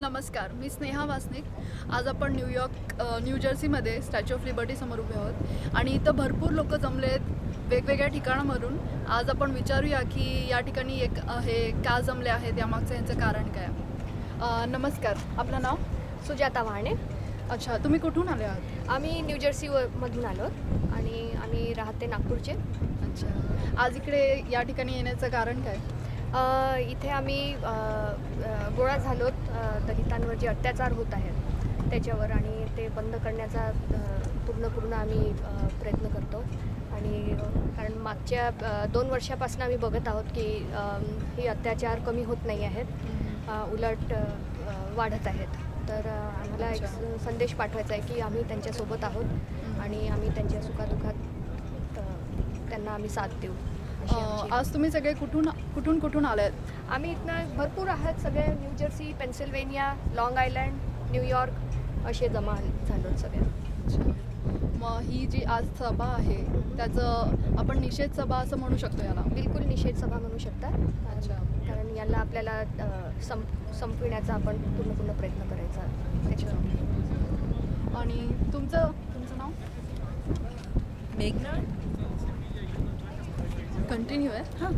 नमस्कार, मी स्नेहा वासनिक. आज आपण न्यू जर्सीमध्ये स्टॅच्यू ऑफ लिबर्टी समोर उभे आहोत आणि इथं भरपूर लोक जमले आहेत वेगवेगळ्या ठिकाणावरून. आज आपण विचारूया की या ठिकाणी हे का जमले आहेत, यामागचं यांचं कारण काय. नमस्कार, आपलं नाव? सुजाता वाहणे. अच्छा, तुम्ही कुठून आले आहात? आम्ही न्यू जर्सी मधून आलो आणि आम्ही राहते नागपूरचे. अच्छा, आज इकडे या ठिकाणी येण्याचं कारण काय? इथे आम्ही गोळा झालोत दलितांवर जे अत्याचार होत आहेत त्याच्यावर, आणि ते बंद करण्याचा पूर्ण आम्ही प्रयत्न करतो. आणि कारण मागच्या 2 वर्षापासून आम्ही बघत आहोत की हे अत्याचार कमी होत नाही आहेत, उलट वाढत आहेत. तर आम्हाला एक संदेश पाठवायचा आहे की आम्ही त्यांच्यासोबत आहोत आणि आम्ही त्यांच्या सुखादुखात त्यांना आम्ही साथ देऊ. आज तुम्ही सगळे कुठून आले आहेत? आम्ही इथनं भरपूर आहात, सगळे new Jersey, Pennsylvania, long island, New York असे जमा झालो सगळे. अच्छा, मग ही जी आज सभा आहे त्याचं आपण निषेध सभा असं म्हणू शकतो याला? बिलकुल निषेध सभा म्हणू शकता. अच्छा, कारण याला आपल्याला संपविण्याचा आपण पूर्ण प्रयत्न करायचा त्याच्यावर. आणि तुमचं नाव? मेघना. कंटिन्यू आहे. हां,